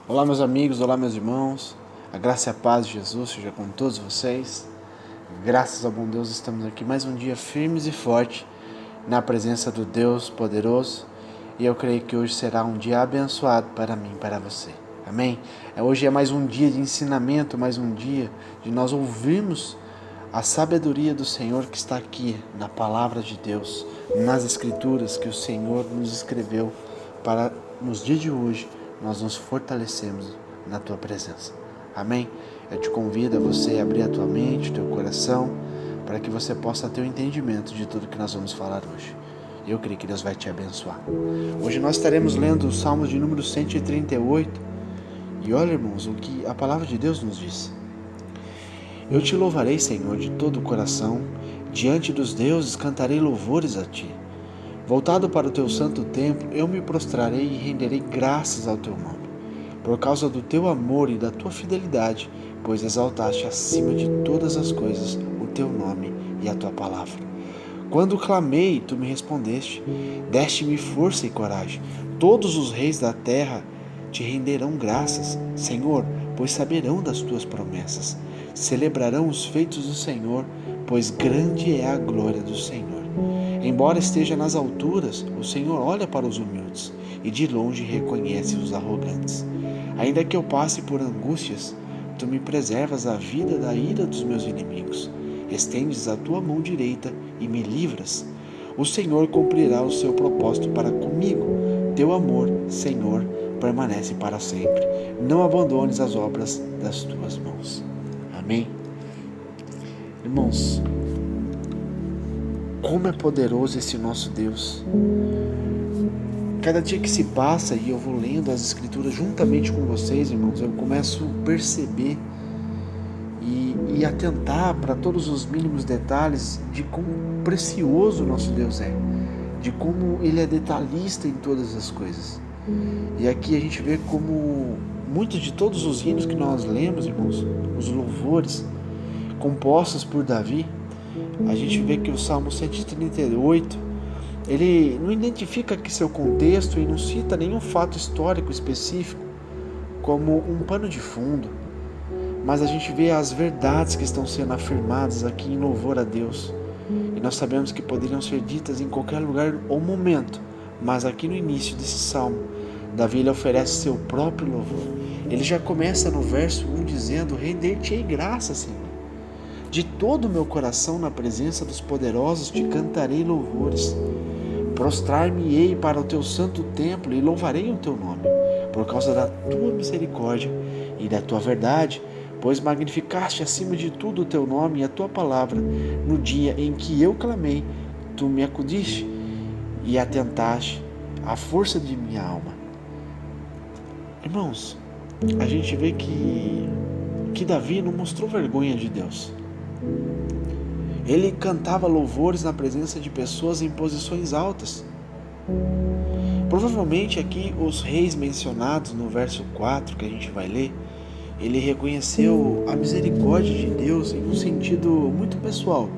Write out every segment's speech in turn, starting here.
Olá meus amigos, olá meus irmãos, a graça e a paz de Jesus seja com todos vocês. Graças ao bom Deus estamos aqui mais um dia firmes e fortes na presença do Deus poderoso, e eu creio que hoje será um dia abençoado para mim e para você. Amém? Hoje é mais um dia de ensinamento, mais um dia de nós ouvirmos a sabedoria do Senhor que está aqui na palavra de Deus, nas escrituras que o Senhor nos escreveu para nos dias de hoje nós nos fortalecemos na tua presença. Amém? Eu te convido a você abrir a tua mente, o teu coração, para que você possa ter o entendimento de tudo que nós vamos falar hoje. Eu creio que Deus vai te abençoar. Hoje nós estaremos lendo o Salmo de número 138. E olha, irmãos, o que a palavra de Deus nos diz. Eu te louvarei, Senhor, de todo o coração. Diante dos deuses cantarei louvores a ti. Voltado para o teu santo templo, eu me prostrarei e renderei graças ao teu nome, por causa do teu amor e da tua fidelidade, pois exaltaste acima de todas as coisas o teu nome e a tua palavra. Quando clamei, tu me respondeste, deste-me força e coragem. Todos os reis da terra te renderão graças, Senhor, pois saberão das tuas promessas. Celebrarão os feitos do Senhor, pois grande é a glória do Senhor. Embora esteja nas alturas, o Senhor olha para os humildes e de longe reconhece os arrogantes. Ainda que eu passe por angústias, tu me preservas a vida da ira dos meus inimigos. Estendes a tua mão direita e me livras. O Senhor cumprirá o seu propósito para comigo. Teu amor, Senhor, permanece para sempre. Não abandones as obras das tuas mãos. Amém? Irmãos, como é poderoso esse nosso Deus. Cada dia que se passa e eu vou lendo as escrituras juntamente com vocês, irmãos, eu começo a perceber e atentar para todos os mínimos detalhes de como precioso o nosso Deus é, de como Ele é detalhista em todas as coisas. E aqui a gente vê como muitos de todos os hinos que nós lemos, irmãos, os louvores compostos por Davi, a gente vê que o Salmo 138, ele não identifica aqui seu contexto e não cita nenhum fato histórico específico como um pano de fundo, mas a gente vê as verdades que estão sendo afirmadas aqui em louvor a Deus. E nós sabemos que poderiam ser ditas em qualquer lugar ou momento, mas aqui no início desse Salmo, Davi ele oferece seu próprio louvor. Ele já começa no verso 1 dizendo: render-te-ei graça, Senhor. De todo o meu coração, na presença dos poderosos, te cantarei louvores. Prostrar-me-ei para o teu santo templo e louvarei o teu nome, por causa da tua misericórdia e da tua verdade, pois magnificaste acima de tudo o teu nome e a tua palavra. No dia em que eu clamei, tu me acudiste e atentaste à força de minha alma. Irmãos, a gente vê que Davi não mostrou vergonha de Deus. Ele cantava louvores na presença de pessoas em posições altas. Provavelmente aqui os reis mencionados no verso 4 que a gente vai ler, ele reconheceu a misericórdia de Deus em um sentido muito pessoal,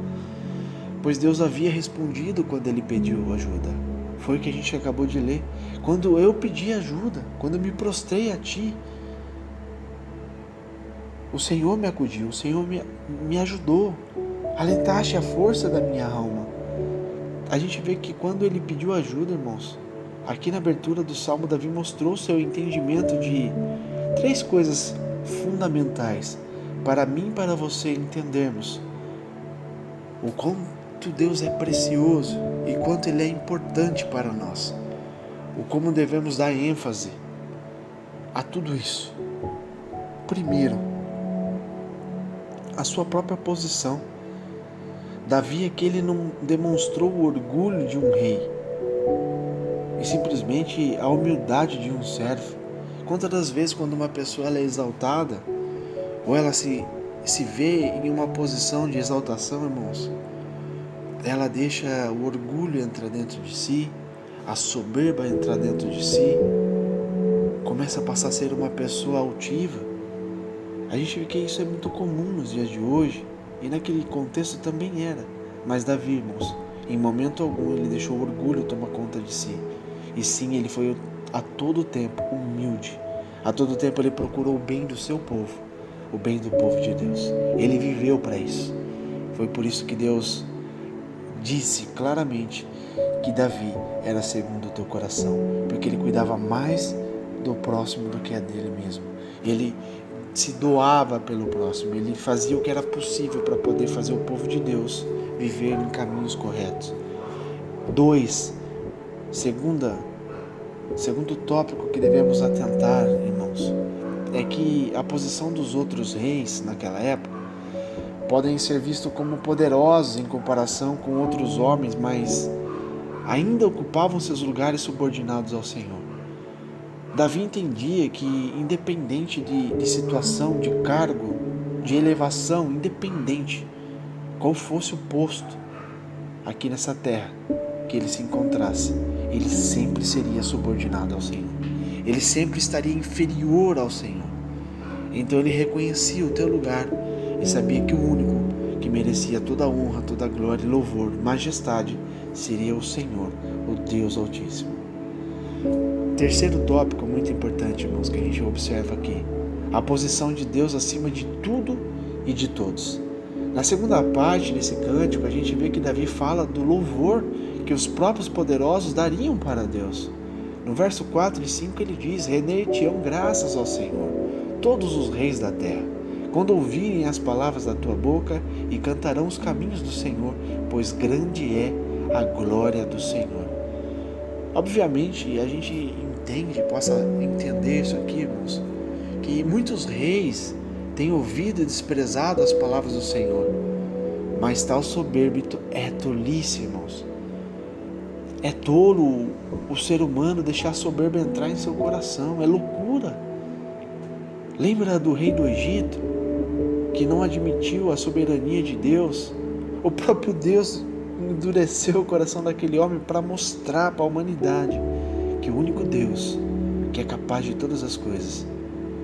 pois Deus havia respondido quando ele pediu ajuda. Foi o que a gente acabou de ler. Quando eu pedi ajuda, quando eu me prostrei a ti, o Senhor me acudiu, o Senhor me ajudou, alentaste a força da minha alma. A gente vê que quando ele pediu ajuda, irmãos, aqui na abertura do Salmo, Davi mostrou seu entendimento de 3 coisas fundamentais para mim e para você entendermos o quanto Deus é precioso e quanto Ele é importante para nós, o como devemos dar ênfase a tudo isso. Primeiro, a sua própria posição. Davi aqui ele não demonstrou o orgulho de um rei, e simplesmente a humildade de um servo. Quantas das vezes quando uma pessoa ela é exaltada, ou ela se vê em uma posição de exaltação, irmãos, ela deixa o orgulho entrar dentro de si, a soberba entrar dentro de si, começa a passar a ser uma pessoa altiva. A gente vê que isso é muito comum nos dias de hoje, e naquele contexto também era. Mas Davi, irmãos, em momento algum ele deixou o orgulho tomar conta de si. E sim, ele foi a todo tempo humilde, A todo tempo ele procurou o bem do seu povo, o bem do povo de Deus. Ele viveu para isso. Foi por isso que Deus disse claramente que Davi era segundo o teu coração, porque ele cuidava mais do próximo do que a dele mesmo. Ele se doava pelo próximo, ele fazia o que era possível para poder fazer o povo de Deus viver em caminhos corretos. 2. Segundo tópico que devemos atentar, irmãos, é que a posição dos outros reis naquela época podem ser vistos como poderosos em comparação com outros homens, mas ainda ocupavam seus lugares subordinados ao Senhor. Davi entendia que, independente de situação, de cargo, de elevação, independente qual fosse o posto aqui nessa terra que ele se encontrasse, ele sempre seria subordinado ao Senhor. Ele sempre estaria inferior ao Senhor. Então ele reconhecia o teu lugar e sabia que o único que merecia toda a honra, toda a glória, louvor, majestade seria o Senhor, o Deus Altíssimo. Terceiro tópico muito importante, irmãos, que a gente observa aqui: a posição de Deus acima de tudo e de todos. Na segunda parte desse cântico, a gente vê que Davi fala do louvor que os próprios poderosos dariam para Deus. No verso 4 e 5 ele diz: render-te-ão graças ao Senhor todos os reis da terra, quando ouvirem as palavras da tua boca, e cantarão os caminhos do Senhor, pois grande é a glória do Senhor. Obviamente, a gente possa entender isso aqui, irmãos, que muitos reis têm ouvido e desprezado as palavras do Senhor, mas tal soberbo é tolice, irmãos. É tolo o ser humano deixar a soberba entrar em seu coração, é loucura. Lembra do rei do Egito, que não admitiu a soberania de Deus? O próprio Deus endureceu o coração daquele homem para mostrar para a humanidade que o único Deus que é capaz de todas as coisas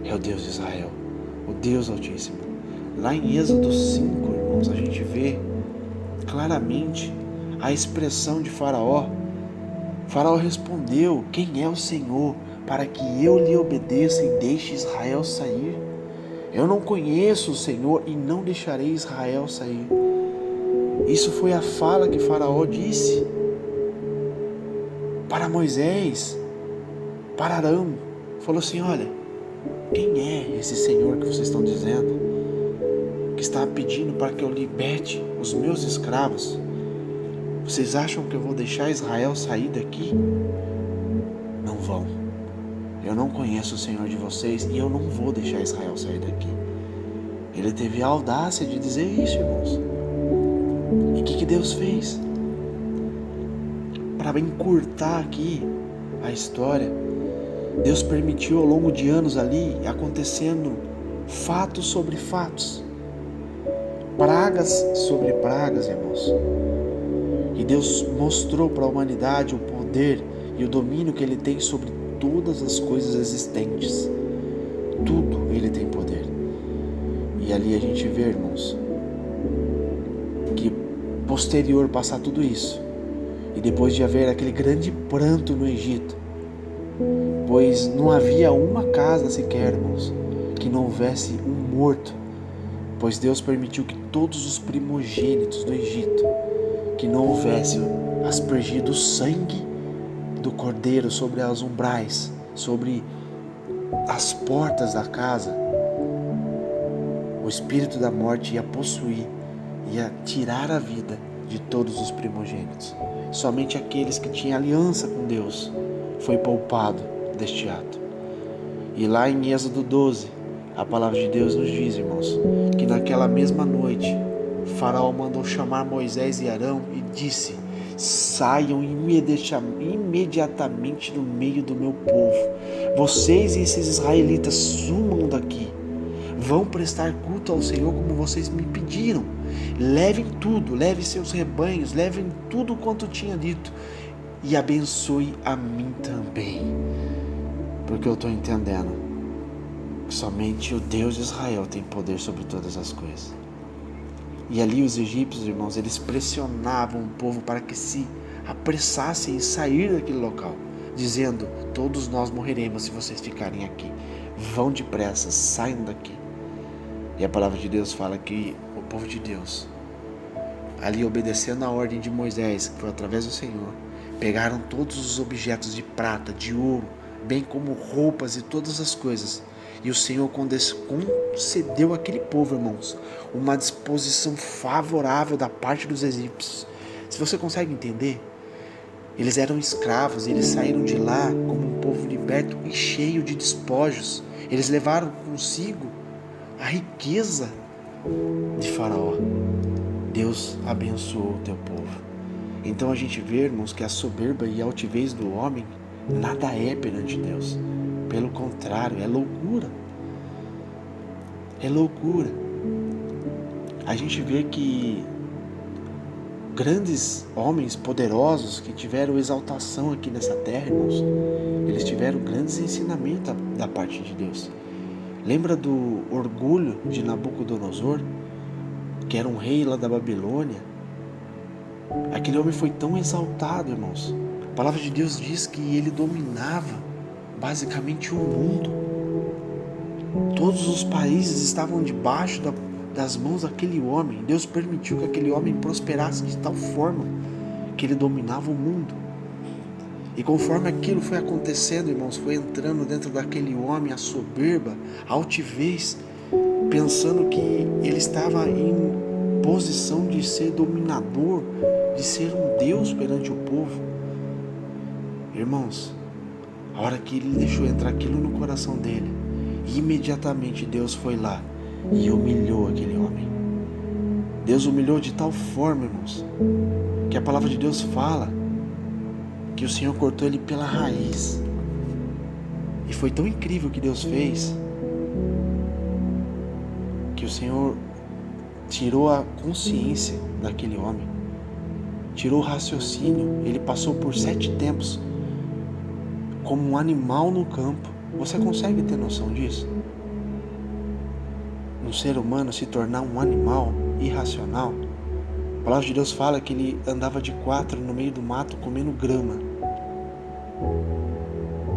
é o Deus de Israel, o Deus Altíssimo. Lá em Êxodo 5, irmãos, a gente vê claramente a expressão de Faraó. Faraó respondeu: quem é o Senhor para que eu lhe obedeça e deixe Israel sair? Eu não conheço o Senhor e não deixarei Israel sair. Isso foi a fala que Faraó disse para Moisés, para Arão. Falou assim: olha, quem é esse Senhor que vocês estão dizendo, que está pedindo para que eu liberte os meus escravos? Vocês acham que eu vou deixar Israel sair daqui? Não vão. Eu não conheço o Senhor de vocês e eu não vou deixar Israel sair daqui. Ele teve a audácia de dizer isso, irmãos. E o que Deus fez? Para encurtar aqui a história, Deus permitiu ao longo de anos ali acontecendo fatos sobre fatos, pragas sobre pragas, irmãos. E Deus mostrou para a humanidade o poder e o domínio que Ele tem sobre todas as coisas existentes. Tudo Ele tem poder. E ali a gente vê, irmãos, que posterior passar tudo isso, e depois de haver aquele grande pranto no Egito, pois não havia uma casa sequer, irmãos, que não houvesse um morto, pois Deus permitiu que todos os primogênitos do Egito, que não houvesse aspergido o sangue do cordeiro sobre as umbrais, sobre as portas da casa, o espírito da morte ia possuir, ia tirar a vida de todos os primogênitos. Somente aqueles que tinham aliança com Deus foi poupado deste ato. E lá em Êxodo 12, a palavra de Deus nos diz, irmãos, que naquela mesma noite, Faraó mandou chamar Moisés e Arão e disse: saiam imediatamente do meio do meu povo. Vocês e esses israelitas sumam daqui. Vão prestar culto ao Senhor como vocês me pediram. Levem tudo, levem seus rebanhos, levem tudo quanto tinha dito. E abençoe a mim também. Porque eu estou entendendo que somente o Deus de Israel tem poder sobre todas as coisas. E ali os egípcios, irmãos, eles pressionavam o povo para que se apressassem em sair daquele local, dizendo: todos nós morreremos se vocês ficarem aqui. Vão depressa, saiam daqui. E a palavra de Deus fala que o povo de Deus, ali obedecendo a ordem de Moisés, que foi através do Senhor, pegaram todos os objetos de prata, de ouro, bem como roupas e todas as coisas. E o Senhor concedeu àquele povo, irmãos, uma disposição favorável da parte dos egípcios. Se você consegue entender, eles eram escravos, eles saíram de lá como um povo liberto e cheio de despojos. Eles levaram consigo a riqueza de Faraó. Deus abençoou o teu povo. Então a gente vê, irmãos, que a soberba e a altivez do homem nada é perante Deus. Pelo contrário, é loucura. É loucura. A gente vê que grandes homens poderosos que tiveram exaltação aqui nessa terra, irmãos, eles tiveram grandes ensinamentos da parte de Deus. Lembra do orgulho de Nabucodonosor, que era um rei lá da Babilônia? Aquele homem foi tão exaltado, irmãos. A palavra de Deus diz que ele dominava basicamente o mundo. Todos os países estavam debaixo das mãos daquele homem. Deus permitiu que aquele homem prosperasse de tal forma que ele dominava o mundo. E conforme aquilo foi acontecendo, irmãos, foi entrando dentro daquele homem a soberba, a altivez, pensando que ele estava em posição de ser dominador, de ser um Deus perante o povo. Irmãos, a hora que ele deixou entrar aquilo no coração dele, imediatamente Deus foi lá e humilhou aquele homem. Deus humilhou de tal forma, irmãos, que a palavra de Deus fala que o Senhor cortou ele pela raiz. E foi tão incrível que Deus fez, que o Senhor tirou a consciência daquele homem, tirou o raciocínio. Ele passou por 7 tempos como um animal no campo. Você consegue ter noção disso? Um ser humano se tornar um animal irracional. A palavra de Deus fala que ele andava de 4 no meio do mato comendo grama.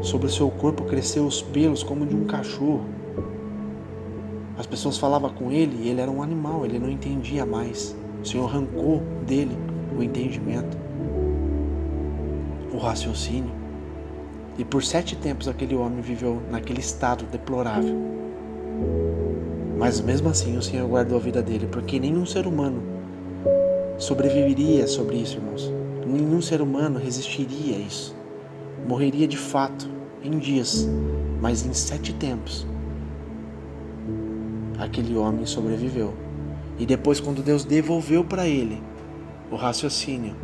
Sobre o seu corpo cresceu os pelos como de um cachorro. As pessoas falavam com ele e ele era um animal, ele não entendia mais. O Senhor arrancou dele o entendimento, o raciocínio. E por 7 tempos aquele homem viveu naquele estado deplorável. Mas mesmo assim o Senhor guardou a vida dele, porque nenhum ser humano sobreviveria sobre isso, irmãos. Nenhum ser humano resistiria a isso. Morreria de fato em dias, mas em 7 tempos aquele homem sobreviveu. E depois, quando Deus devolveu para ele o raciocínio,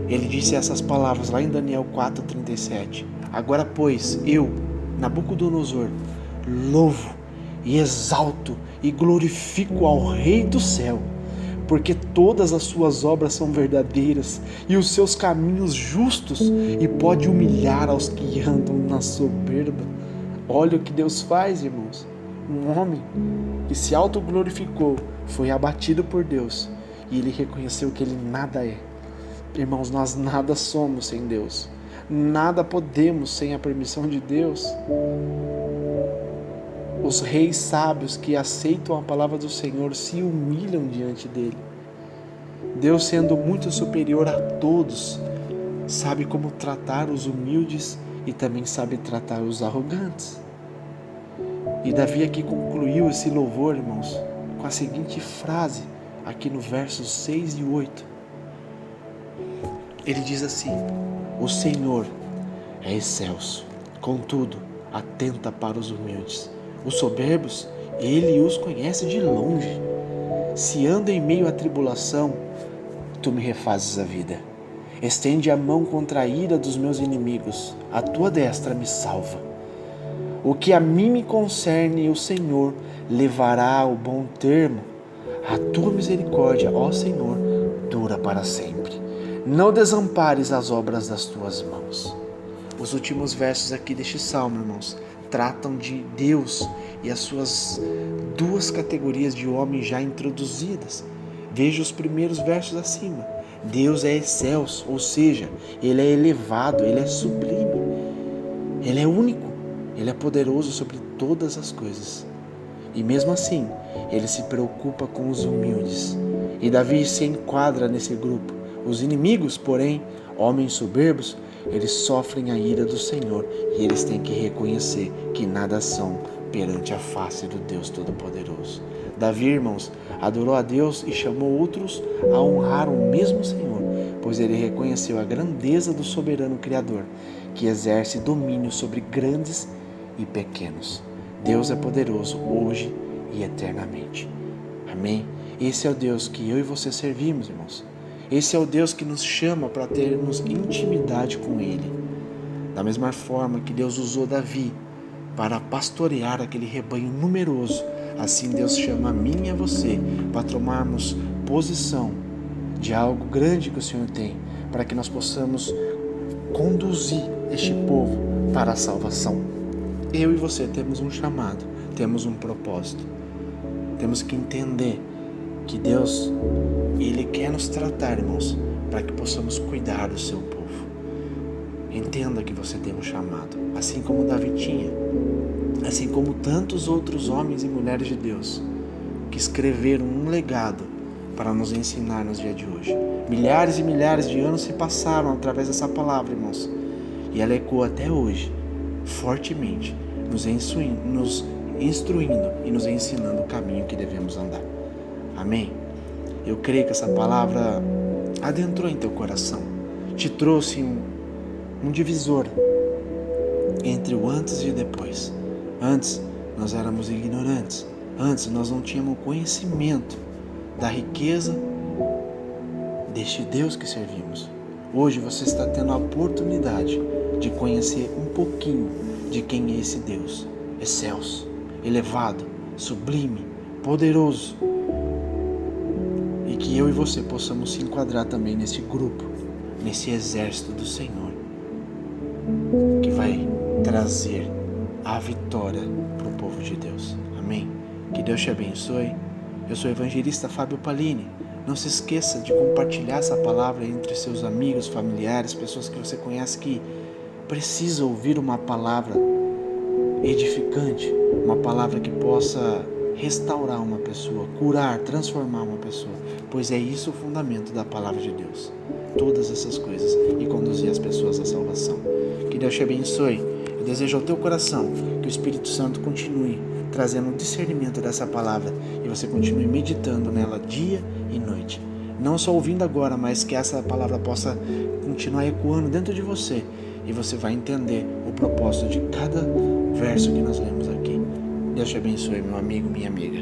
ele disse essas palavras lá em Daniel 4:37: agora pois eu, Nabucodonosor, louvo e exalto e glorifico ao Rei do céu, porque todas as suas obras são verdadeiras e os seus caminhos justos, e pode humilhar aos que andam na soberba. Olha o que Deus faz, irmãos. Um homem que se autoglorificou foi abatido por Deus e ele reconheceu que ele nada é. Irmãos, nós nada somos sem Deus. Nada podemos sem a permissão de Deus. Os reis sábios que aceitam a palavra do Senhor se humilham diante dele. Deus, sendo muito superior a todos, sabe como tratar os humildes e também sabe tratar os arrogantes. E Davi aqui concluiu esse louvor, irmãos, com a seguinte frase, aqui no versos 6 e 8. Ele diz assim: o Senhor é excelso, contudo, atenta para os humildes. Os soberbos, ele os conhece de longe. Se ando em meio à tribulação, tu me refazes a vida. Estende a mão contra a ira dos meus inimigos, a tua destra me salva. O que a mim me concerne, o Senhor levará ao bom termo. A tua misericórdia, ó Senhor, dura para sempre. Não desampares as obras das tuas mãos. Os últimos versos aqui deste salmo, irmãos, tratam de Deus e as suas 2 categorias de homem já introduzidas. Veja os primeiros versos acima. Deus é excelso, ou seja, ele é elevado, ele é sublime. Ele é único, Ele é poderoso sobre todas as coisas. E mesmo assim, Ele se preocupa com os humildes. E Davi se enquadra nesse grupo. Os inimigos, porém, homens soberbos, eles sofrem a ira do Senhor e eles têm que reconhecer que nada são perante a face do Deus Todo-Poderoso. Davi, irmãos, adorou a Deus e chamou outros a honrar o mesmo Senhor, pois ele reconheceu a grandeza do soberano Criador, que exerce domínio sobre grandes e pequenos. Deus é poderoso hoje e eternamente. Amém? Esse é o Deus que eu e você servimos, irmãos. Esse é o Deus que nos chama para termos intimidade com Ele. Da mesma forma que Deus usou Davi para pastorear aquele rebanho numeroso, assim Deus chama a mim e a você para tomarmos posição de algo grande que o Senhor tem, para que nós possamos conduzir este povo para a salvação. Eu e você temos um chamado, temos um propósito. Temos que entender que Deus, Ele quer nos tratar, irmãos, para que possamos cuidar do seu povo. Entenda que você tem um chamado, assim como Davi tinha, assim como tantos outros homens e mulheres de Deus que escreveram um legado para nos ensinar nos dias de hoje. Milhares e milhares de anos se passaram através dessa palavra, irmãos, e ela ecoa até hoje, fortemente, nos instruindo e nos ensinando o caminho que devemos andar. Amém? Eu creio que essa palavra adentrou em teu coração, te trouxe um divisor entre o antes e o depois. Antes nós éramos ignorantes, antes nós não tínhamos conhecimento da riqueza deste Deus que servimos. Hoje você está tendo a oportunidade de conhecer um pouquinho de quem é esse Deus, excelso, elevado, sublime, poderoso. E que eu e você possamos se enquadrar também nesse grupo, nesse exército do Senhor, que vai trazer a vitória para o povo de Deus. Amém? Que Deus te abençoe. Eu sou o evangelista Fábio Palini. Não se esqueça de compartilhar essa palavra entre seus amigos, familiares, pessoas que você conhece que precisam ouvir uma palavra edificante, uma palavra que possa restaurar uma pessoa, curar, transformar uma pessoa, pois é isso o fundamento da palavra de Deus. Todas essas coisas e conduzir as pessoas à salvação. Que Deus te abençoe. Eu desejo ao teu coração que o Espírito Santo continue trazendo um discernimento dessa palavra e você continue meditando nela dia e noite. Não só ouvindo agora, mas que essa palavra possa continuar ecoando dentro de você e você vai entender o propósito de cada verso que nós lemos aqui. Deus te abençoe, meu amigo, minha amiga.